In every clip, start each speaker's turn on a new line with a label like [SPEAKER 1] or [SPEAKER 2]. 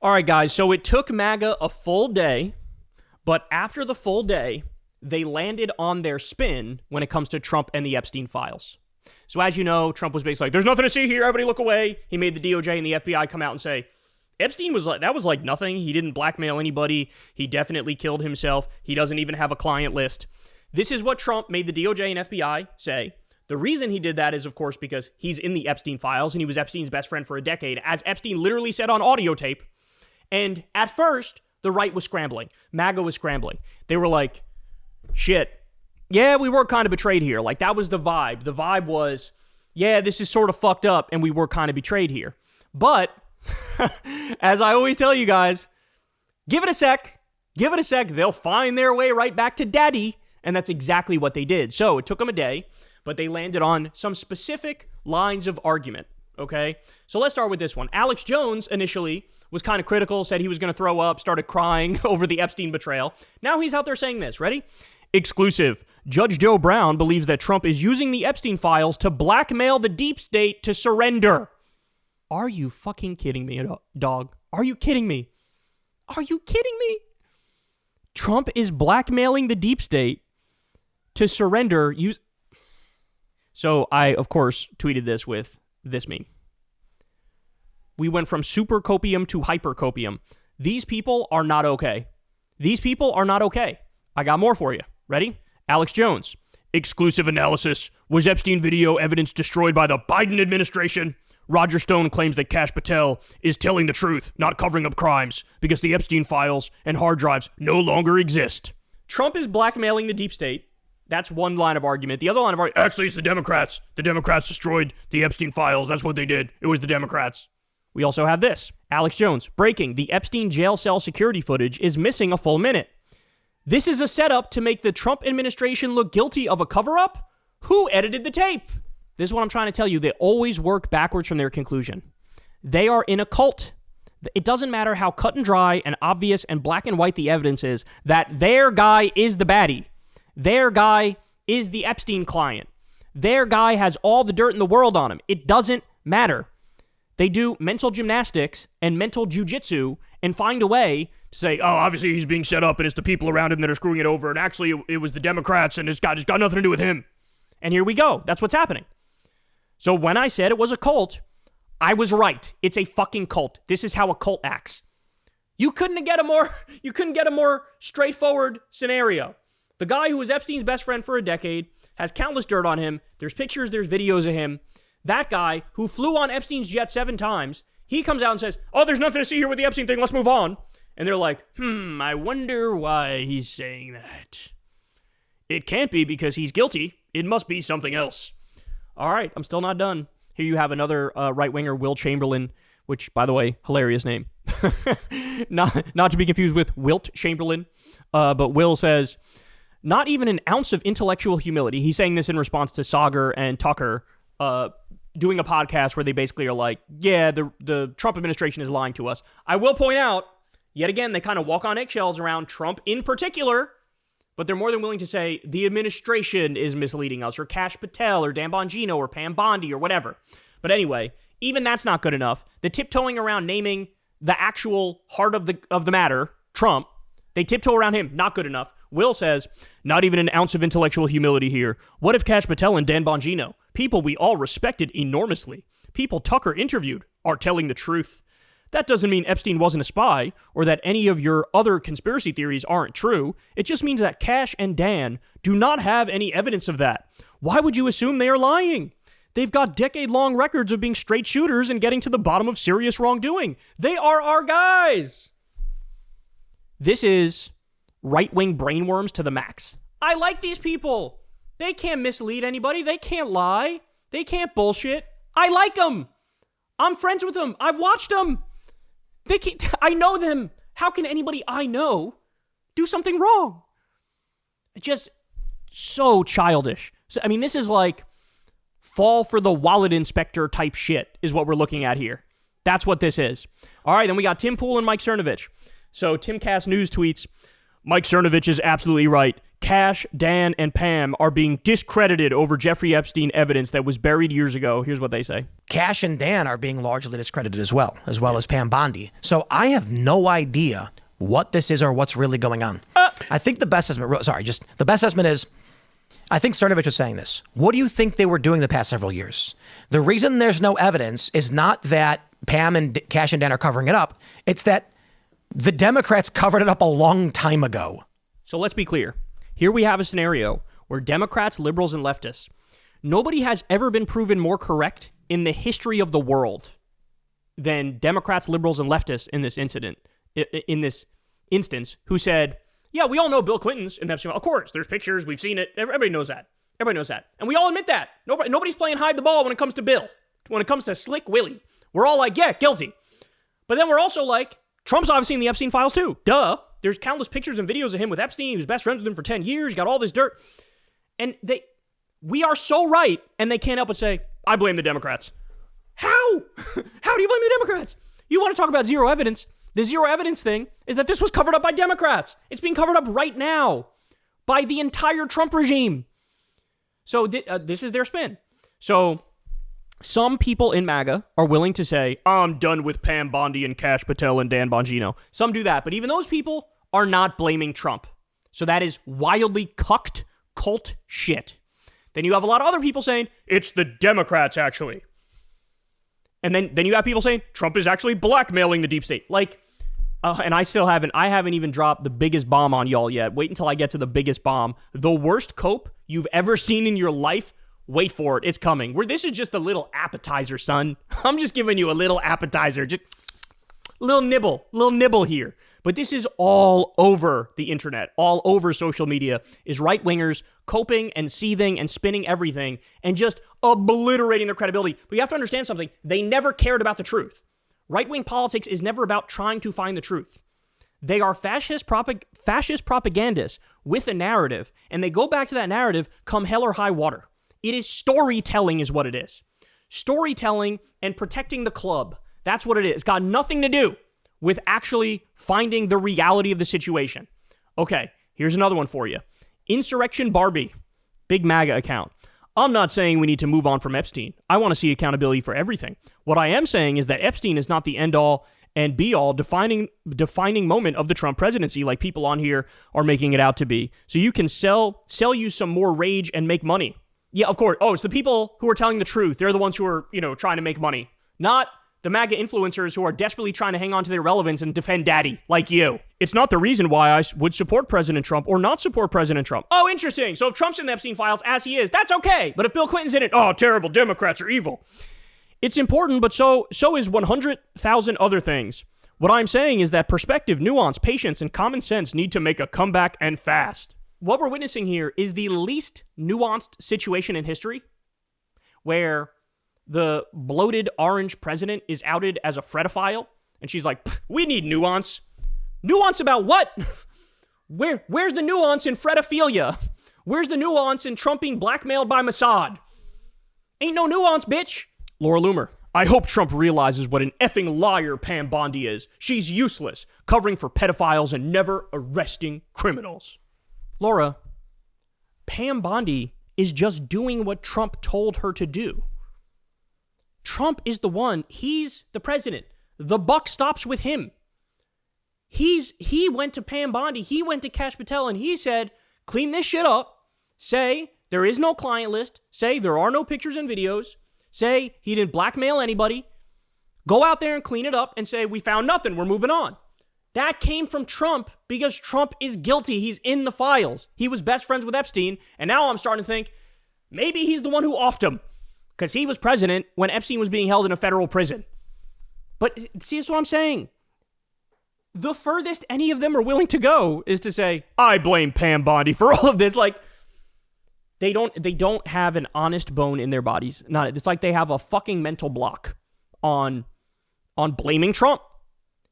[SPEAKER 1] All right, guys, so it took MAGA a full day, but after the full day, they landed on their spin when it comes to Trump and the Epstein files. So as you know, Trump was basically like, there's nothing to see here, everybody look away. He made the DOJ and the FBI come out and say, Epstein was like, that was like nothing. He didn't blackmail anybody. He definitely killed himself. He doesn't even have a client list. This is what Trump made the DOJ and FBI say. The reason he did that is, of course, because he's in the Epstein files and he was Epstein's best friend for a decade, as Epstein literally said on audio tape. And at first, the right was scrambling. MAGA was scrambling. They were like, shit, yeah, we were kind of betrayed here. Like, that was the vibe. The vibe was, yeah, this is sort of fucked up and we were kind of betrayed here. But, as I always tell you guys, give it a sec. Give it a sec. They'll find their way right back to daddy. And that's exactly what they did. So it took them a day, but they landed on some specific lines of argument, okay? So let's start with this one. Alex Jones initially was kind of critical, said he was going to throw up, started crying over the Epstein betrayal. Now he's out there saying this. Ready? Exclusive. Judge Joe Brown believes that Trump is using the Epstein files to blackmail the deep state to surrender. Are you fucking kidding me, dog? Are you kidding me? Are you kidding me? Trump is blackmailing the deep state to surrender. So I, of course, tweeted this with this meme. We went from super copium to hyper copium. These people are not okay. These people are not okay. I got more for you. Ready? Alex Jones. Exclusive analysis. Was Epstein video evidence destroyed by the Biden administration? Roger Stone claims that Kash Patel is telling the truth, not covering up crimes, because the Epstein files and hard drives no longer exist. Trump is blackmailing the deep state. That's one line of argument. The other line of argument, actually, it's the Democrats. The Democrats destroyed the Epstein files. That's what they did. It was the Democrats. We also have this. Alex Jones. Breaking. The Epstein jail cell security footage is missing a full minute. This is a setup to make the Trump administration look guilty of a cover-up? Who edited the tape? This is what I'm trying to tell you. They always work backwards from their conclusion. They are in a cult. It doesn't matter how cut and dry and obvious and black and white the evidence is that their guy is the baddie. Their guy is the Epstein client. Their guy has all the dirt in the world on him. It doesn't matter. They do mental gymnastics and mental jujitsu and find a way to say, oh, obviously he's being set up and it's the people around him that are screwing it over. And actually it was the Democrats and it's got nothing to do with him. And here we go. That's what's happening. So when I said it was a cult, I was right. It's a fucking cult. This is how a cult acts. You couldn't get a more straightforward scenario. The guy who was Epstein's best friend for a decade has countless dirt on him. There's pictures, there's videos of him. That guy who flew on Epstein's jet 7 times, he comes out and says, oh, there's nothing to see here with the Epstein thing. Let's move on. And they're like, I wonder why he's saying that. It can't be because he's guilty. It must be something else. All right, I'm still not done. Here you have another right-winger, Will Chamberlain, which, by the way, hilarious name. not to be confused with Wilt Chamberlain. But Will says, not even an ounce of intellectual humility. He's saying this in response to Sagar and Tucker doing a podcast where they basically are like, yeah, the Trump administration is lying to us. I will point out, yet again, they kind of walk on eggshells around Trump in particular, but they're more than willing to say the administration is misleading us, or Kash Patel, or Dan Bongino, or Pam Bondi, or whatever. But anyway, even that's not good enough. The tiptoeing around naming the actual heart of the matter, Trump, they tiptoe around him, not good enough. Will says, not even an ounce of intellectual humility here. What if Kash Patel and Dan Bongino, people we all respected enormously, people Tucker interviewed, are telling the truth? That doesn't mean Epstein wasn't a spy, or that any of your other conspiracy theories aren't true. It just means that Kash and Dan do not have any evidence of that. Why would you assume they are lying? They've got decade-long records of being straight shooters and getting to the bottom of serious wrongdoing. They are our guys. This is right-wing brainworms to the max. I like these people. They can't mislead anybody. They can't lie. They can't bullshit. I like them. I'm friends with them. I've watched them. I know them. How can anybody I know do something wrong? Just so childish. So, I mean, this is like fall for the wallet inspector type shit is what we're looking at here. That's what this is. All right, then we got Tim Pool and Mike Cernovich. So Tim Cass News tweets, Mike Cernovich is absolutely right. Cash, Dan, and Pam are being discredited over Jeffrey Epstein evidence that was buried years ago. Here's what they say.
[SPEAKER 2] Cash and Dan are being largely discredited as well as Pam Bondi. So I have no idea what this is or what's really going on. I think the best estimate, the best estimate is, I think Cernovich was saying this. What do you think they were doing the past several years? The reason there's no evidence is not that Pam and Cash and Dan are covering it up. It's that the Democrats covered it up a long time ago.
[SPEAKER 1] So let's be clear. Here we have a scenario where Democrats, liberals, and leftists, nobody has ever been proven more correct in the history of the world than Democrats, liberals, and leftists in this instance, who said, yeah, we all know Bill Clinton's in Epstein. Of course, there's pictures. We've seen it. Everybody knows that. Everybody knows that. And we all admit that. Nobody's playing hide the ball when it comes to Bill. When it comes to Slick Willie. We're all like, yeah, guilty. But then we're also like, Trump's obviously in the Epstein files too. Duh. There's countless pictures and videos of him with Epstein. He was best friends with him for 10 years. He got all this dirt. And we are so right. And they can't help but say, I blame the Democrats. How? How do you blame the Democrats? You want to talk about zero evidence? The zero evidence thing is that this was covered up by Democrats. It's being covered up right now by the entire Trump regime. So this is their spin. So some people in MAGA are willing to say, I'm done with Pam Bondi and Cash Patel and Dan Bongino. Some do that, but even those people are not blaming Trump. So that is wildly cucked cult shit. Then you have a lot of other people saying, it's the Democrats, actually. And then you have people saying, Trump is actually blackmailing the deep state. And I haven't even dropped the biggest bomb on y'all yet. Wait until I get to the biggest bomb. The worst cope you've ever seen in your life. Wait for it. It's coming. This is just a little appetizer, son. I'm just giving you a little appetizer. Just a little nibble here. But this is all over the internet, all over social media, is right-wingers coping and seething and spinning everything and just obliterating their credibility. But you have to understand something. They never cared about the truth. Right-wing politics is never about trying to find the truth. They are fascist propagandists with a narrative, and they go back to that narrative come hell or high water. It is storytelling is what it is. Storytelling and protecting the club. That's what it is. It's got nothing to do with actually finding the reality of the situation. Okay, here's another one for you. Insurrection Barbie, big MAGA account. I'm not saying we need to move on from Epstein. I want to see accountability for everything. What I am saying is that Epstein is not the end-all and be-all defining moment of the Trump presidency like people on here are making it out to be. So you can sell you some more rage and make money. Yeah, of course. Oh, it's the people who are telling the truth. They're the ones who are, trying to make money. Not the MAGA influencers who are desperately trying to hang on to their relevance and defend daddy, like you. It's not the reason why I would support President Trump or not support President Trump. Oh, interesting. So if Trump's in the Epstein files, as he is, that's okay. But if Bill Clinton's in it, oh, terrible, Democrats are evil. It's important, but so is 100,000 other things. What I'm saying is that perspective, nuance, patience, and common sense need to make a comeback and fast. What we're witnessing here is the least nuanced situation in history where the bloated orange president is outed as a fredophile, and she's like, we need nuance. Nuance about what? Where's the nuance in fredophilia? Where's the nuance in Trump being blackmailed by Mossad? Ain't no nuance, bitch. Laura Loomer. I hope Trump realizes what an effing liar Pam Bondi is. She's useless, covering for pedophiles and never arresting criminals. Laura, Pam Bondi is just doing what Trump told her to do. Trump is the one. He's the president. The buck stops with him. He went to Pam Bondi. He went to Cash Patel and he said, clean this shit up. Say there is no client list. Say there are no pictures and videos. Say he didn't blackmail anybody. Go out there and clean it up and say, we found nothing. We're moving on. That came from Trump because Trump is guilty. He's in the files. He was best friends with Epstein. And now I'm starting to think maybe he's the one who offed him because he was president when Epstein was being held in a federal prison. But see, that's what I'm saying. The furthest any of them are willing to go is to say, I blame Pam Bondi for all of this. Like, they don't have an honest bone in their bodies. It's like they have a fucking mental block on blaming Trump.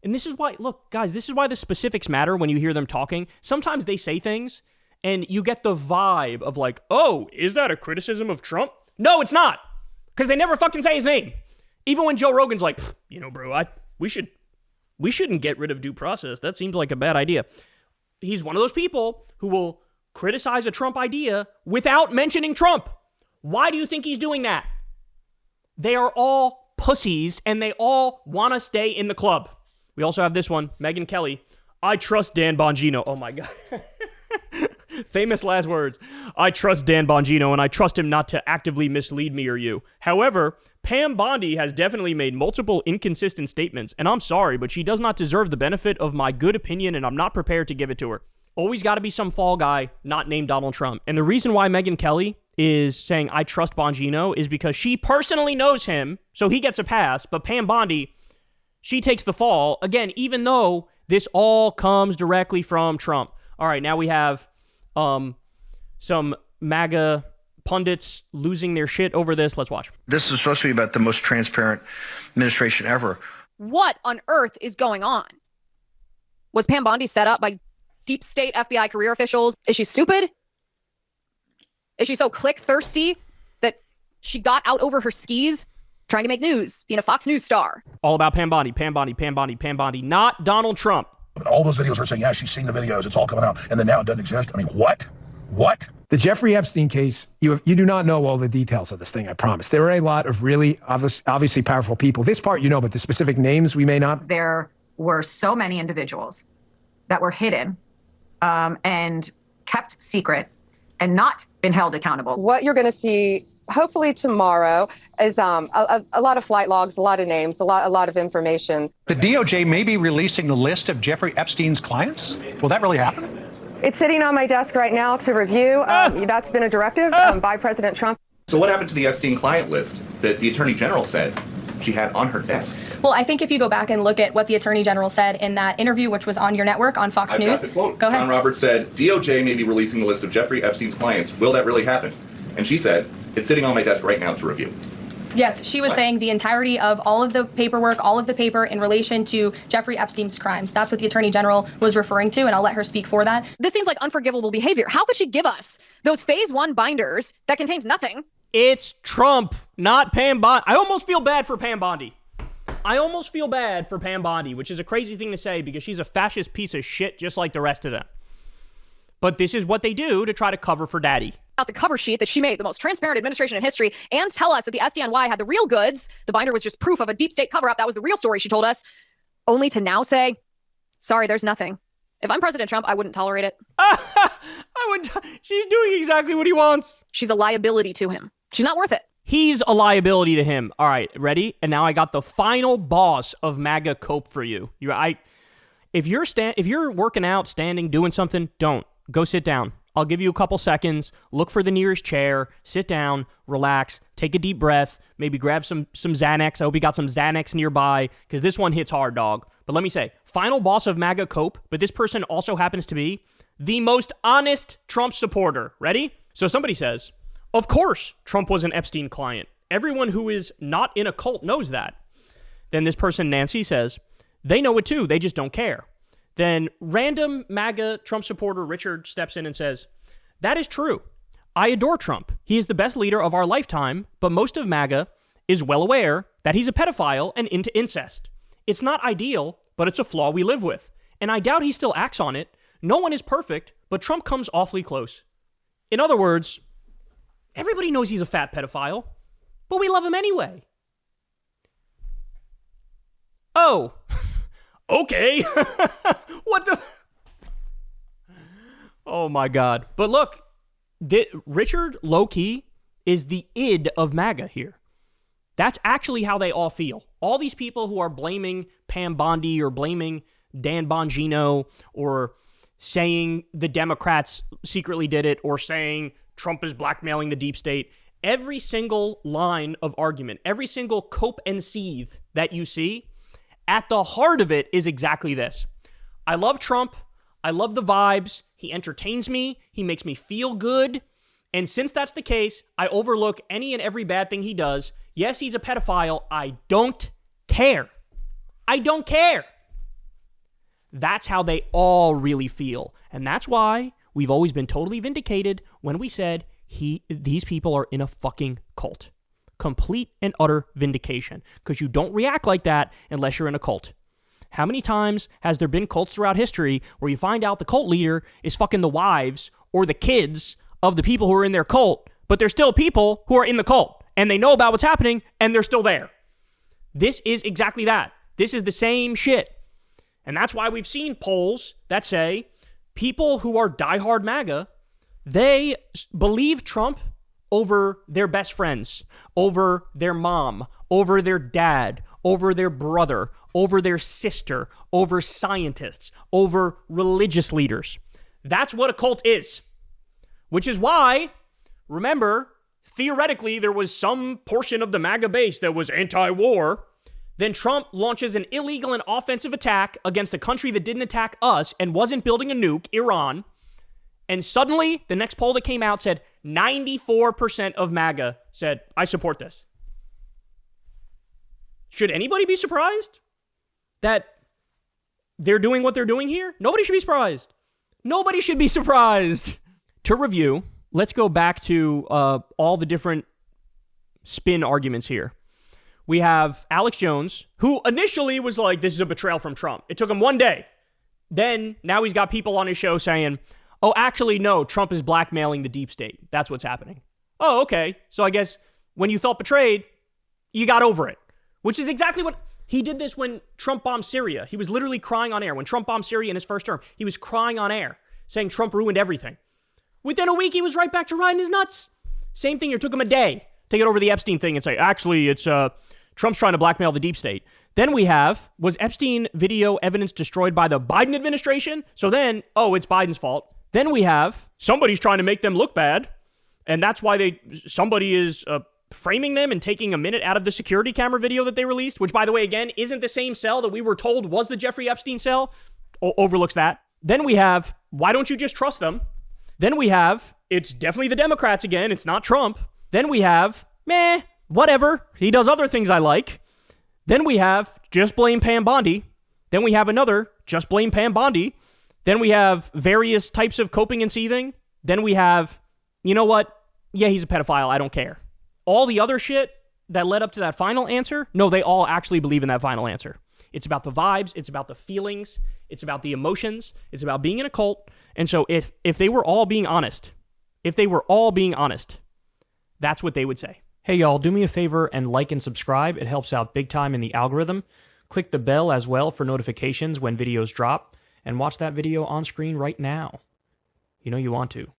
[SPEAKER 1] And this is why, look, guys, this is why the specifics matter when you hear them talking. Sometimes they say things and you get the vibe of like, oh, is that a criticism of Trump? No, it's not. Because they never fucking say his name. Even when Joe Rogan's like, bro, we shouldn't get rid of due process. That seems like a bad idea. He's one of those people who will criticize a Trump idea without mentioning Trump. Why do you think he's doing that? They are all pussies, and they all want to stay in the club. We also have this one, Megyn Kelly. I trust Dan Bongino. Oh, my God. Famous last words. I trust Dan Bongino, and I trust him not to actively mislead me or you. However, Pam Bondi has definitely made multiple inconsistent statements, and I'm sorry, but she does not deserve the benefit of my good opinion, and I'm not prepared to give it to her. Always got to be some fall guy not named Donald Trump. And the reason why Megyn Kelly is saying I trust Bongino is because she personally knows him, so he gets a pass, but Pam Bondi, she takes the fall, again, even though this all comes directly from Trump. All right, now we have some MAGA pundits losing their shit over this. Let's watch.
[SPEAKER 3] This is supposed to be about the most transparent administration ever.
[SPEAKER 4] What on earth is going on? Was Pam Bondi set up by deep state FBI career officials? Is she stupid? Is she so click thirsty that she got out over her skis trying to make news, being a Fox News star?
[SPEAKER 1] All about Pam Bondi, Pam Bondi, Pam Bondi, Pam Bondi, not Donald Trump.
[SPEAKER 5] All those videos were saying, yeah, she's seen the videos, it's all coming out, and then now it doesn't exist. I mean, what? What?
[SPEAKER 6] The Jeffrey Epstein case, you do not know all the details of this thing, I promise. There are a lot of really obviously powerful people. This part you know, but the specific names we may not.
[SPEAKER 7] There were so many individuals that were hidden and kept secret and not been held accountable.
[SPEAKER 8] What you're going to see hopefully tomorrow is a lot of flight logs, a lot of names, a lot of information.
[SPEAKER 9] The DOJ may be releasing the list of Jeffrey Epstein's clients. Will that really happen?
[SPEAKER 8] It's sitting on my desk right now to review. That's been a directive by President Trump.
[SPEAKER 10] So what happened to the Epstein client list that the Attorney General said she had on her desk?
[SPEAKER 11] Well, I think if you go back and look at what the Attorney General said in that interview, which was on your network on Fox News.
[SPEAKER 10] Got the quote.
[SPEAKER 11] Go ahead.
[SPEAKER 10] John Roberts said, DOJ may be releasing the list of Jeffrey Epstein's clients. Will that really happen? And she said, it's sitting on my desk right now to review.
[SPEAKER 11] Yes, she was saying the entirety of all of the paperwork, all of the paper in relation to Jeffrey Epstein's crimes. That's what the Attorney General was referring to, and I'll let her speak for that.
[SPEAKER 4] This seems like unforgivable behavior. How could she give us those phase 1 binders that contains nothing?
[SPEAKER 1] It's Trump, not Pam Bondi. I almost feel bad for Pam Bondi. Which is a crazy thing to say because she's a fascist piece of shit just like the rest of them. But this is what they do to try to cover for daddy.
[SPEAKER 4] Out the cover sheet that she made, the most transparent administration in history, and tell us that the SDNY had the real goods. The binder was just proof of a deep state cover-up. That was the real story, she told us. Only to now say, sorry, there's nothing. If I'm President Trump, I wouldn't tolerate it.
[SPEAKER 1] She's doing exactly what he wants.
[SPEAKER 4] She's a liability to him. She's not worth it.
[SPEAKER 1] He's a liability to him. All right, ready? And now I got the final boss of MAGA cope for you. If you're working out, standing, doing something, don't. Go sit down. I'll give you a couple seconds. Look for the nearest chair. Sit down. Relax. Take a deep breath. Maybe grab some Xanax. I hope you got some Xanax nearby because this one hits hard, dog. But let me say, final boss of MAGA cope, but this person also happens to be the most honest Trump supporter. Ready? So somebody says, of course Trump was an Epstein client. Everyone who is not in a cult knows that. Then this person, Nancy, says, they know it too. They just don't care. Then random MAGA Trump supporter Richard steps in and says, that is true. I adore Trump. He is the best leader of our lifetime, but most of MAGA is well aware that he's a pedophile and into incest. It's not ideal, but it's a flaw we live with. And I doubt he still acts on it. No one is perfect, but Trump comes awfully close. In other words, everybody knows he's a fat pedophile, but we love him anyway. Oh, okay. What the? Oh my God. But look, Richard low-key is the id of MAGA here. That's actually how they all feel. All these people who are blaming Pam Bondi or blaming Dan Bongino or saying the Democrats secretly did it or saying Trump is blackmailing the deep state, every single line of argument, every single cope and seethe that you see, at the heart of it is exactly this. I love Trump. I love the vibes. He entertains me. He makes me feel good. And since that's the case, I overlook any and every bad thing he does. Yes, he's a pedophile. I don't care. I don't care. That's how they all really feel. And that's why we've always been totally vindicated when we said these people are in a fucking cult. Complete and utter vindication. Because you don't react like that unless you're in a cult. How many times has there been cults throughout history where you find out the cult leader is fucking the wives or the kids of the people who are in their cult, but they're still people who are in the cult and they know about what's happening and they're still there. This is exactly that. This is the same shit. And that's why we've seen polls that say people who are diehard MAGA, they believe Trump over their best friends, over their mom, over their dad, over their brother, over their sister, over scientists, over religious leaders. That's what a cult is. Which is why, remember, theoretically, there was some portion of the MAGA base that was anti-war. Then Trump launches an illegal and offensive attack against a country that didn't attack us and wasn't building a nuke, Iran. And suddenly, the next poll that came out said 94% of MAGA said, I support this. Should anybody be surprised that they're doing what they're doing here? Nobody should be surprised. Nobody should be surprised. To review, let's go back to all the different spin arguments here. We have Alex Jones, who initially was like, this is a betrayal from Trump. It took him one day. Then, now he's got people on his show saying, oh, actually, no, Trump is blackmailing the deep state. That's what's happening. Oh, okay. So I guess when you felt betrayed, you got over it. Which is exactly what... He did this when Trump bombed Syria. He was literally crying on air. When Trump bombed Syria in his first term, he was crying on air, saying Trump ruined everything. Within a week, he was right back to riding his nuts. Same thing. It took him a day to get over the Epstein thing and say, actually, it's Trump's trying to blackmail the deep state. Then we have, was Epstein video evidence destroyed by the Biden administration? So then, oh, it's Biden's fault. Then we have, somebody's trying to make them look bad, and that's why somebody is framing them and taking a minute out of the security camera video that they released, which, by the way, again, isn't the same cell that we were told was the Jeffrey Epstein cell. Overlooks that. Then we have, why don't you just trust them? Then we have, it's definitely the Democrats again. It's not Trump. Then we have, whatever. He does other things I like. Then we have, just blame Pam Bondi. Then we have another, just blame Pam Bondi. Then we have various types of coping and seething. Then we have, you know what? Yeah, he's a pedophile. I don't care. All the other shit that led up to that final answer, no, they all actually believe in that final answer. It's about the vibes. It's about the feelings. It's about the emotions. It's about being in a cult. And so if they were all being honest, that's what they would say. Hey, y'all, do me a favor and like and subscribe. It helps out big time in the algorithm. Click the bell as well for notifications when videos drop. And watch that video on screen right now. You know you want to.